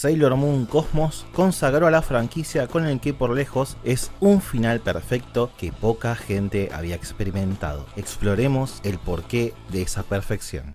Sailor Moon Cosmos consagró a la franquicia con el que por lejos es un final perfecto que poca gente había experimentado. Exploremos el porqué de esa perfección.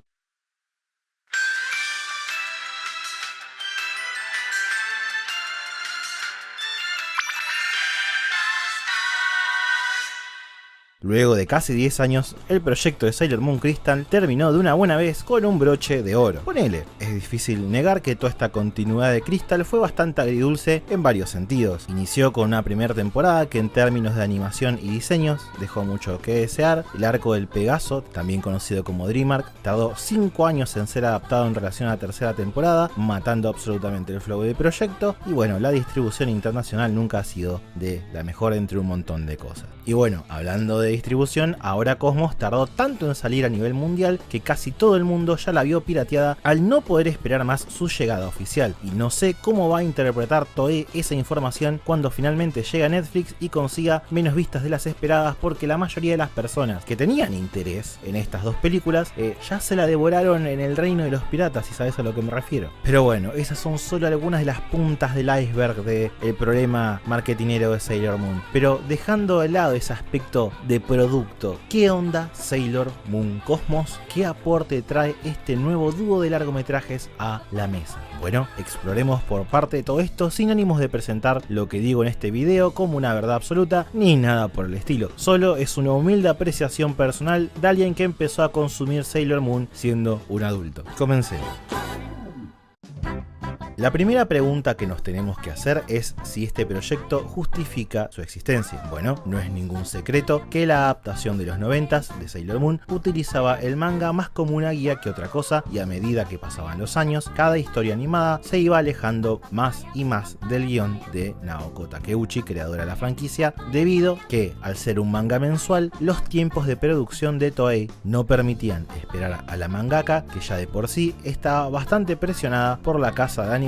Luego de casi 10 años, el proyecto de Sailor Moon Crystal terminó de una buena vez con un broche de oro. Ponele, es difícil negar que toda esta continuidad de Crystal fue bastante agridulce en varios sentidos. Inició con una primera temporada que en términos de animación y diseños dejó mucho que desear. El arco del Pegaso, también conocido como Dream Arc, tardó 5 años en ser adaptado en relación a la tercera temporada, matando absolutamente el flow del proyecto. Y bueno, la distribución internacional nunca ha sido de la mejor entre un montón de cosas. Y bueno, hablando de distribución, ahora Cosmos tardó tanto en salir a nivel mundial que casi todo el mundo ya la vio pirateada al no poder esperar más su llegada oficial. Y no sé cómo va a interpretar Toei esa información cuando finalmente llega a Netflix y consiga menos vistas de las esperadas, porque la mayoría de las personas que tenían interés en estas dos películas ya se la devoraron en el reino de los piratas, si sabes a lo que me refiero. Pero bueno, esas son solo algunas de las puntas del iceberg del problema marketinero de Sailor Moon. Pero dejando de lado ese aspecto de producto, ¿qué onda Sailor Moon Cosmos? ¿Qué aporte trae este nuevo dúo de largometrajes a la mesa? Bueno, exploremos por parte de todo esto sin ánimos de presentar lo que digo en este video como una verdad absoluta ni nada por el estilo. Solo es una humilde apreciación personal de alguien que empezó a consumir Sailor Moon siendo un adulto. Comencemos. La primera pregunta que nos tenemos que hacer es si este proyecto justifica su existencia. Bueno, no es ningún secreto que la adaptación de los 90s de Sailor Moon utilizaba el manga más como una guía que otra cosa, y a medida que pasaban los años, cada historia animada se iba alejando más y más del guión de Naoko Takeuchi, creadora de la franquicia, debido que, al ser un manga mensual, los tiempos de producción de Toei no permitían esperar a la mangaka, que ya de por sí estaba bastante presionada por la casa de animación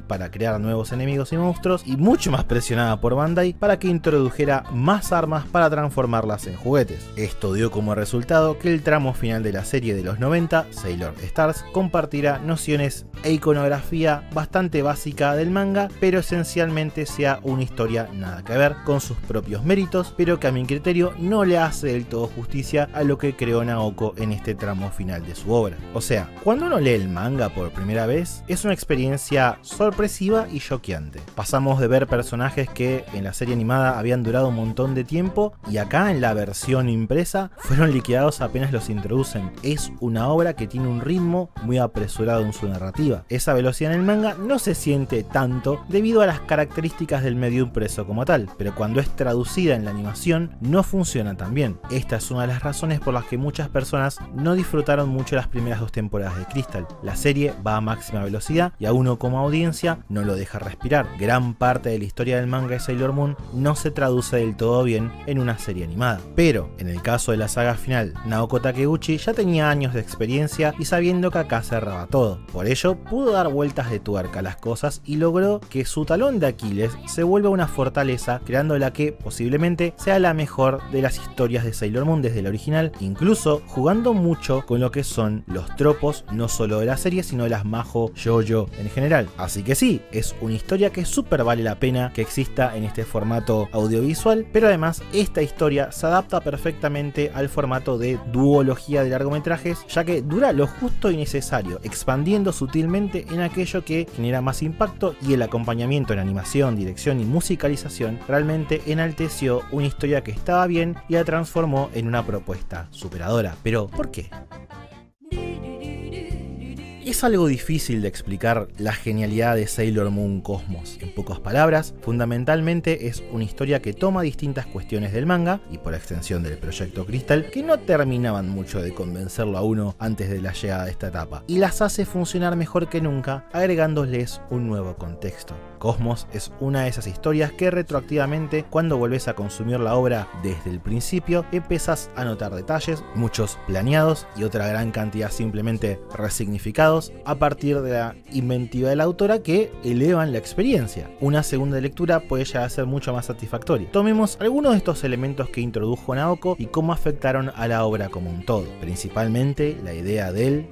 para crear nuevos enemigos y monstruos, y mucho más presionada por Bandai para que introdujera más armas para transformarlas en juguetes. Esto dio como resultado que el tramo final de la serie de los 90, Sailor Stars, compartirá nociones e iconografía bastante básica del manga, pero esencialmente sea una historia nada que ver, con sus propios méritos, pero que a mi criterio no le hace del todo justicia a lo que creó Naoko en este tramo final de su obra. O sea, cuando uno lee el manga por primera vez, es una experiencia sorpresiva y choqueante. Pasamos de ver personajes que en la serie animada habían durado un montón de tiempo, y acá en la versión impresa fueron liquidados apenas los introducen. Es una obra que tiene un ritmo muy apresurado en su narrativa. Esa velocidad en el manga no se siente tanto debido a las características del medio impreso como tal, pero cuando es traducida en la animación no funciona tan bien. Esta es una de las razones por las que muchas personas no disfrutaron mucho las primeras dos temporadas de Crystal. La serie va a máxima velocidad y a uno como audiencia no lo deja respirar. Gran parte de la historia del manga de Sailor Moon no se traduce del todo bien en una serie animada. Pero en el caso de la saga final, Naoko Takeuchi ya tenía años de experiencia y sabiendo que acá cerraba todo. Por ello pudo dar vueltas de tuerca a las cosas y logró que su talón de Aquiles se vuelva una fortaleza, creando la que posiblemente sea la mejor de las historias de Sailor Moon desde la original, incluso jugando mucho con lo que son los tropos no solo de la serie sino de las Majo Yoyo en general. Así que sí, es una historia que súper vale la pena que exista en este formato audiovisual, pero además esta historia se adapta perfectamente al formato de duología de largometrajes, ya que dura lo justo y necesario, expandiendo sutilmente en aquello que genera más impacto, y el acompañamiento en animación, dirección y musicalización realmente enalteció una historia que estaba bien y la transformó en una propuesta superadora. Pero, ¿por qué? Es algo difícil de explicar la genialidad de Sailor Moon Cosmos. En pocas palabras, fundamentalmente es una historia que toma distintas cuestiones del manga, y por extensión del proyecto Crystal, que no terminaban mucho de convencerlo a uno antes de la llegada de esta etapa, y las hace funcionar mejor que nunca, agregándoles un nuevo contexto. Cosmos es una de esas historias que retroactivamente, cuando volvés a consumir la obra desde el principio, empezás a notar detalles, muchos planeados y otra gran cantidad simplemente resignificados, a partir de la inventiva de la autora, que elevan la experiencia. Una segunda lectura puede llegar a ser mucho más satisfactoria. Tomemos algunos de estos elementos que introdujo Naoko y cómo afectaron a la obra como un todo. Principalmente la idea del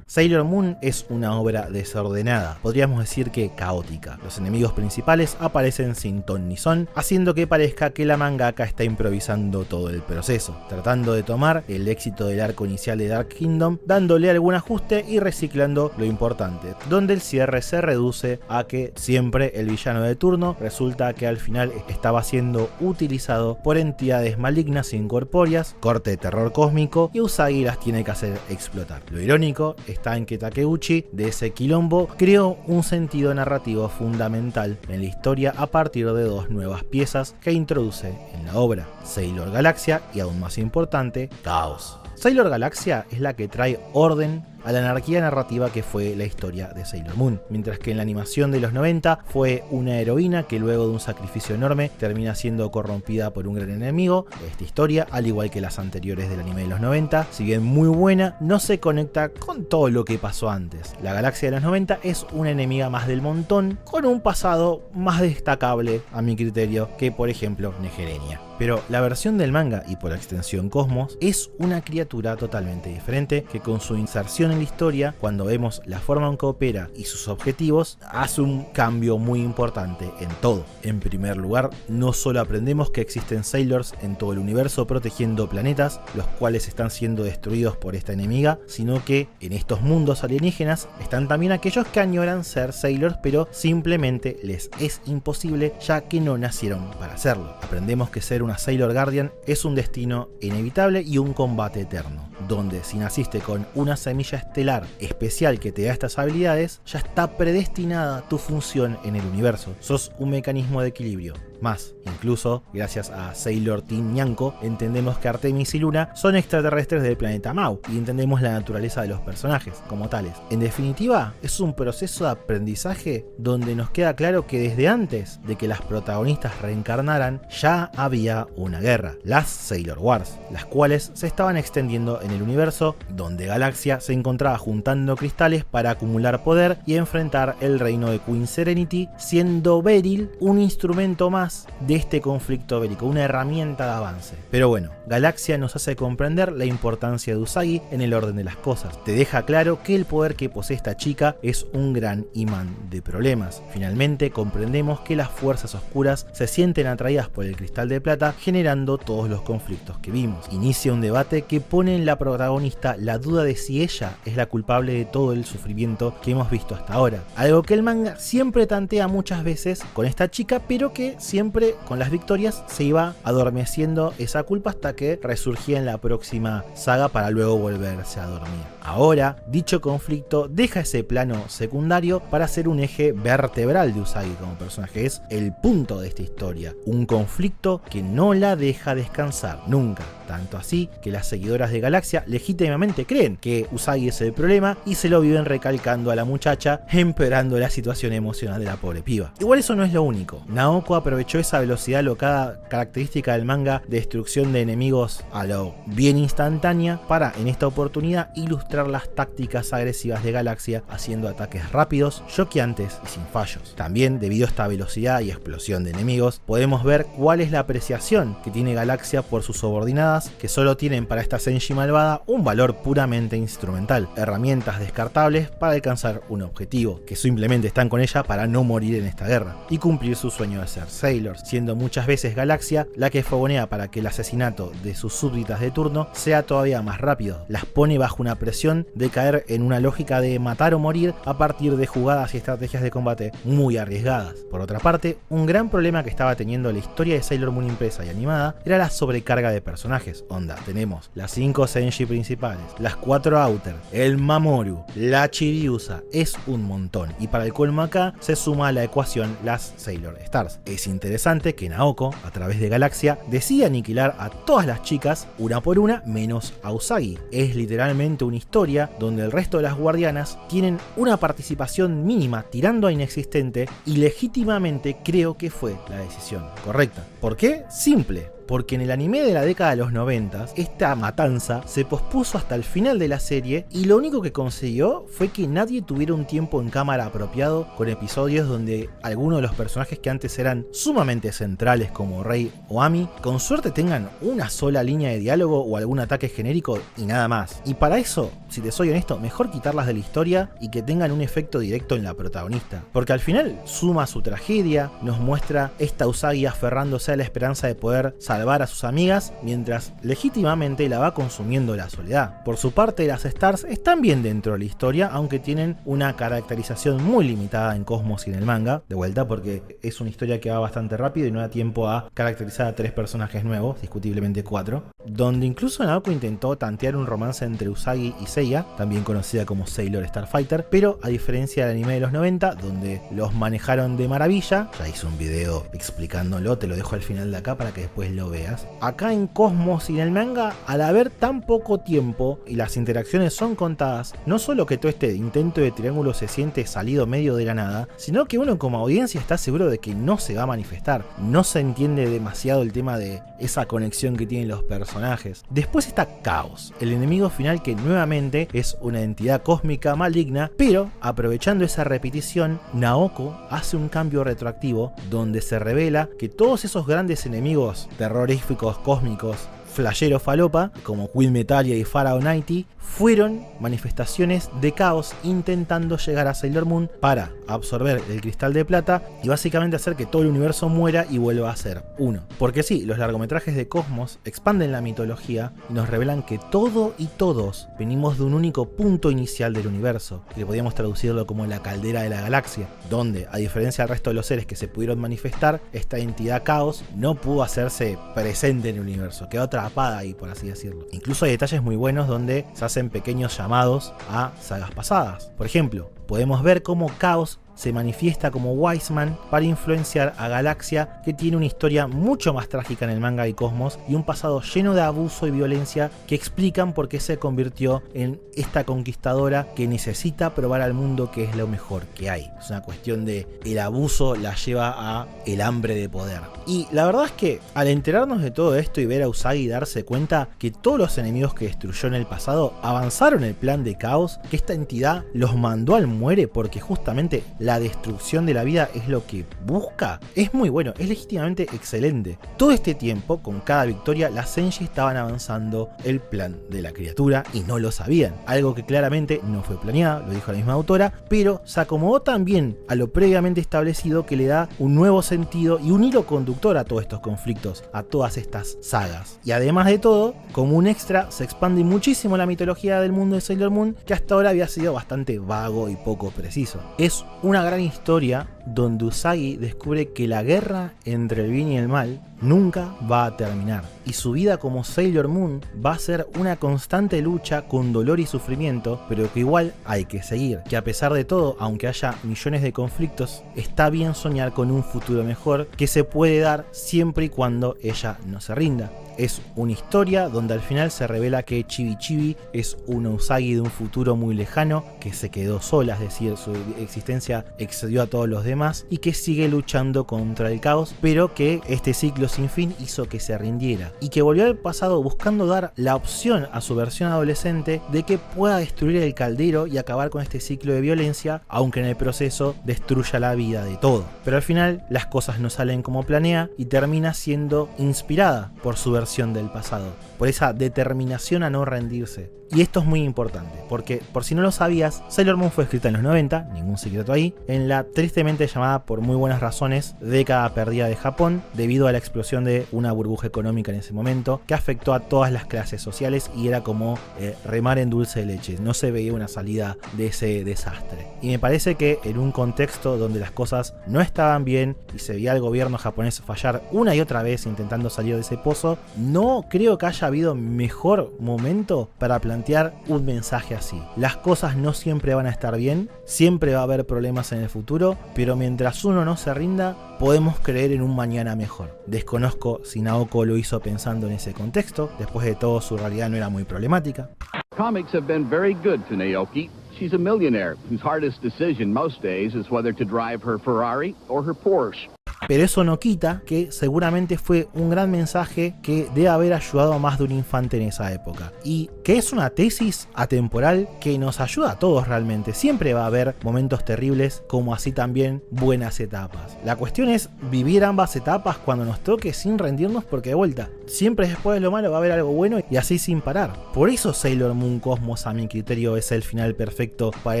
Sailor Moon es una obra desordenada, podríamos decir que caótica. Los enemigos principales aparecen sin ton ni son, haciendo que parezca que la mangaka está improvisando todo el proceso, tratando de tomar el éxito del arco inicial de Dark Kingdom, dándole algún ajuste y reciclando lo importante, donde el cierre se reduce a que siempre el villano de turno resulta que al final estaba siendo utilizado por entidades malignas e incorpóreas, corte de terror cósmico, y Usagi las tiene que hacer explotar. Lo irónico está en que Takeuchi, de ese quilombo, creó un sentido narrativo fundamental en la historia a partir de dos nuevas piezas que introduce en la obra: Sailor Galaxia y, aún más importante, Caos. Sailor Galaxia es la que trae orden a la anarquía narrativa que fue la historia de Sailor Moon, mientras que en la animación de los 90 fue una heroína que luego de un sacrificio enorme termina siendo corrompida por un gran enemigo. Esta historia, al igual que las anteriores del anime de los 90, si bien muy buena, no se conecta con todo lo que pasó antes. La Galaxia de los 90 es una enemiga más del montón, con un pasado más destacable a mi criterio que, por ejemplo, Negerenia. Pero la versión del manga, y por extensión Cosmos, es una criatura totalmente diferente que, con su inserción en la historia, cuando vemos la forma en que opera y sus objetivos, hace un cambio muy importante en todo. En primer lugar, no solo aprendemos que existen Sailors en todo el universo protegiendo planetas, los cuales están siendo destruidos por esta enemiga, sino que en estos mundos alienígenas están también aquellos que añoran ser Sailors, pero simplemente les es imposible ya que no nacieron para hacerlo. Aprendemos que ser una Sailor Guardian es un destino inevitable y un combate eterno, donde si naciste con una semilla estelar especial que te da estas habilidades, ya está predestinada tu función en el universo. Sos un mecanismo de equilibrio. Más, incluso gracias a Sailor Team Nyanko, entendemos que Artemis y Luna son extraterrestres del planeta Mau y entendemos la naturaleza de los personajes como tales. En definitiva, es un proceso de aprendizaje donde nos queda claro que desde antes de que las protagonistas reencarnaran, ya había una guerra, las Sailor Wars, las cuales se estaban extendiendo en el universo, donde Galaxia se encontraba juntando cristales para acumular poder y enfrentar el reino de Queen Serenity, siendo Beryl un instrumento más de este conflicto bélico, una herramienta de avance. Pero bueno, Galaxia nos hace comprender la importancia de Usagi en el orden de las cosas. Te deja claro que el poder que posee esta chica es un gran imán de problemas. Finalmente comprendemos que las fuerzas oscuras se sienten atraídas por el cristal de plata, generando todos los conflictos que vimos. Inicia un debate que pone en la protagonista la duda de si ella es la culpable de todo el sufrimiento que hemos visto hasta ahora. Algo que el manga siempre tantea muchas veces con esta chica, pero que siempre con las victorias se iba adormeciendo esa culpa hasta que resurgía en la próxima saga para luego volverse a dormir. Ahora, dicho conflicto deja ese plano secundario para ser un eje vertebral de Usagi como personaje. Es el punto de esta historia, un conflicto que no la deja descansar nunca. Tanto así que las seguidoras de Galaxia legítimamente creen que Usagi es el problema y se lo viven recalcando a la muchacha, empeorando la situación emocional de la pobre piba. Igual eso no es lo único. Naoko aprovechó esa velocidad locada característica del manga de destrucción de enemigos a lo bien instantánea para, en esta oportunidad, ilustrar las tácticas agresivas de Galaxia haciendo ataques rápidos, choqueantes y sin fallos. También, debido a esta velocidad y explosión de enemigos, podemos ver cuál es la apreciación que tiene Galaxia por sus subordinadas, que solo tienen para esta Senshi malvada un valor puramente instrumental, herramientas descartables para alcanzar un objetivo, que simplemente están con ella para no morir en esta guerra y cumplir su sueño de ser Sailor, siendo muchas veces Galaxia la que fogonea para que el asesinato de sus súbditas de turno sea todavía más rápido. Las pone bajo una presión de caer en una lógica de matar o morir a partir de jugadas y estrategias de combate muy arriesgadas. Por otra parte, un gran problema que estaba teniendo la historia de Sailor Moon impresa y animada era la sobrecarga de personajes. Onda, tenemos las 5 Senshi principales, las 4 Outer, el Mamoru, la Chibiusa, es un montón. Y para el colmo acá se suma a la ecuación las Sailor Stars. Es interesante que Naoko, a través de Galaxia, decide aniquilar a todas las chicas una por una, menos a Usagi. Es literalmente una historia donde el resto de las guardianas tienen una participación mínima tirando a inexistente, y legítimamente creo que fue la decisión correcta. ¿Por qué? Simple. porque en el anime de la década de los 90, esta matanza se pospuso hasta el final de la serie y lo único que consiguió fue que nadie tuviera un tiempo en cámara apropiado, con episodios donde algunos de los personajes que antes eran sumamente centrales como Rei o Ami, con suerte tengan una sola línea de diálogo o algún ataque genérico y nada más. Y para eso, si te soy honesto, mejor quitarlas de la historia y que tengan un efecto directo en la protagonista, porque al final suma su tragedia, nos muestra esta Usagi aferrándose a la esperanza de poder salvar a sus amigas mientras legítimamente la va consumiendo la soledad. Por su parte, las Stars están bien dentro de la historia, aunque tienen una caracterización muy limitada en Cosmos y en el manga, de vuelta porque es una historia que va bastante rápido y no da tiempo a caracterizar a 3 personajes nuevos, discutiblemente 4, donde incluso Naoko intentó tantear un romance entre Usagi y Seiya, también conocida como Sailor Starfighter, pero a diferencia del anime de los 90, donde los manejaron de maravilla, ya hice un video explicándolo, te lo dejo al final de acá para que después lo veas. Acá en Cosmos y en el manga, al haber tan poco tiempo y las interacciones son contadas, no solo que todo este intento de triángulo se siente salido medio de la nada, sino que uno como audiencia está seguro de que no se va a manifestar, no se entiende demasiado el tema de esa conexión que tienen los personajes. Después está Chaos, el enemigo final que nuevamente es una entidad cósmica maligna, pero aprovechando esa repetición, Naoko hace un cambio retroactivo donde se revela que todos esos grandes enemigos terroríficos cósmicos flashero falopa, como Queen Metalia y Pharaoh Nighty, fueron manifestaciones de Chaos intentando llegar a Sailor Moon para absorber el cristal de plata y básicamente hacer que todo el universo muera y vuelva a ser uno. Porque sí, los largometrajes de Cosmos expanden la mitología y nos revelan que todo y todos venimos de un único punto inicial del universo, que podríamos traducirlo como la caldera de la galaxia, donde, a diferencia del resto de los seres que se pudieron manifestar, esta entidad Chaos no pudo hacerse presente en el universo, quedó atrapada ahí, por así decirlo. Incluso hay detalles muy buenos donde se hacen pequeños llamados a sagas pasadas. Por ejemplo, podemos ver cómo Chaos se manifiesta como Wiseman para influenciar a Galaxia, que tiene una historia mucho más trágica en el manga de Cosmos y un pasado lleno de abuso y violencia que explican por qué se convirtió en esta conquistadora que necesita probar al mundo que es lo mejor que hay. Es una cuestión de el abuso la lleva a el hambre de poder. Y la verdad es que al enterarnos de todo esto y ver a Usagi darse cuenta que todos los enemigos que destruyó en el pasado avanzaron el plan de Chaos, que esta entidad los mandó al muere porque justamente la destrucción de la vida es lo que busca, es muy bueno, es legítimamente excelente. Todo este tiempo, con cada victoria, las Senshi estaban avanzando el plan de la criatura y no lo sabían, algo que claramente no fue planeado, lo dijo la misma autora, pero se acomodó también a lo previamente establecido, que le da un nuevo sentido y un hilo conductor a todos estos conflictos, a todas estas sagas. Y además de todo, como un extra, se expande muchísimo la mitología del mundo de Sailor Moon, que hasta ahora había sido bastante vago y poco preciso. Es una gran historia donde Usagi descubre que la guerra entre el bien y el mal nunca va a terminar y su vida como Sailor Moon va a ser una constante lucha con dolor y sufrimiento, pero que igual hay que seguir, que a pesar de todo, aunque haya millones de conflictos, está bien soñar con un futuro mejor que se puede dar siempre y cuando ella no se rinda. Es una historia donde al final se revela que Chibi Chibi es una Usagi de un futuro muy lejano, que se quedó sola, es decir, su existencia excedió a todos los demás y que sigue luchando contra el caos, pero que este ciclo sin fin hizo que se rindiera y que volvió al pasado buscando dar la opción a su versión adolescente de que pueda destruir el caldero y acabar con este ciclo de violencia, aunque en el proceso destruya la vida de todo. Pero al final las cosas no salen como planea y termina siendo inspirada por su versión del pasado, por esa determinación a no rendirse. Y esto es muy importante, porque por si no lo sabías, Sailor Moon fue escrita en los 90, ningún secreto ahí, en la tristemente llamada por muy buenas razones década perdida de Japón, debido a la explosión de una burbuja económica en ese momento, que afectó a todas las clases sociales y era como remar en dulce de leche, no se veía una salida de ese desastre. Y me parece que en un contexto donde las cosas no estaban bien y se veía al gobierno japonés fallar una y otra vez intentando salir de ese pozo, no creo que haya habido mejor momento para plantear un mensaje así. Las cosas no siempre van a estar bien, siempre va a haber problemas en el futuro, pero mientras uno no se rinda, podemos creer en un mañana mejor. Desconozco si Naoko lo hizo pensando en ese contexto, después de todo su realidad no era muy problemática. Comics have been very good to Naoki. She's a millionaire whose hardest decision most days is whether to drive her Ferrari or her Porsche. pero eso no quita que seguramente fue un gran mensaje que debe haber ayudado a más de un infante en esa época, y que es una tesis atemporal que nos ayuda a todos realmente. Siempre va a haber momentos terribles, como así también buenas etapas. La cuestión es vivir ambas etapas cuando nos toque sin rendirnos, porque de vuelta, siempre después de lo malo va a haber algo bueno, y así sin parar. Por eso Sailor Moon Cosmos, a mi criterio, es el final perfecto para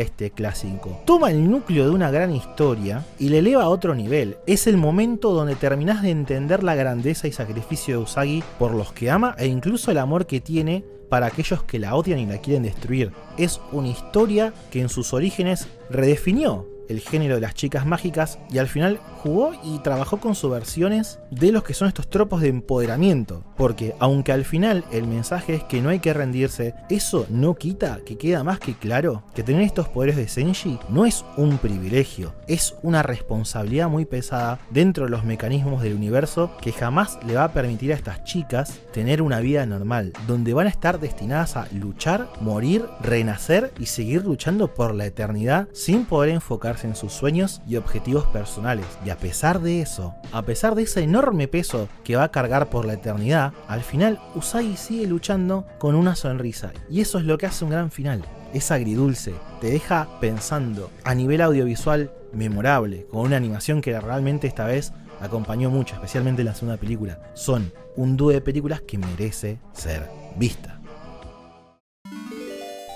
este clásico. Toma el núcleo de una gran historia y le eleva a otro nivel. Es el momento donde terminás de entender la grandeza y sacrificio de Usagi por los que ama, e incluso el amor que tiene para aquellos que la odian y la quieren destruir. Es una historia que en sus orígenes redefinió el género de las chicas mágicas, y al final jugó y trabajó con subversiones de los que son estos tropos de empoderamiento, porque aunque al final el mensaje es que no hay que rendirse, eso no quita que queda más que claro que tener estos poderes de Senshi no es un privilegio, es una responsabilidad muy pesada dentro de los mecanismos del universo que jamás le va a permitir a estas chicas tener una vida normal, donde van a estar destinadas a luchar, morir, renacer y seguir luchando por la eternidad sin poder enfocarse en sus sueños y objetivos personales. Y a pesar de eso, a pesar de ese enorme peso que va a cargar por la eternidad, al final Usagi sigue luchando con una sonrisa, y eso es lo que hace un gran final. Es agridulce, te deja pensando, a nivel audiovisual memorable, con una animación que realmente esta vez acompañó mucho, especialmente en la segunda película. Son un dúo de películas que merece ser vista.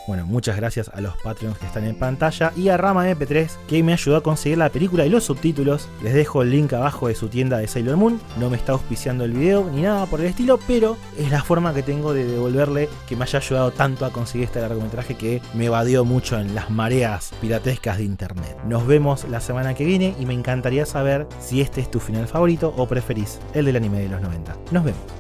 Bueno, muchas gracias a los Patreons que están en pantalla y a Rama MP3 que me ayudó a conseguir la película y los subtítulos. Les dejo el link abajo de su tienda de Sailor Moon. No me está auspiciando el video ni nada por el estilo, pero es la forma que tengo de devolverle que me haya ayudado tanto a conseguir este largometraje que me evadió mucho en las mareas piratescas de internet. Nos vemos la semana que viene y me encantaría saber si este es tu final favorito o preferís el del anime de los 90. Nos vemos.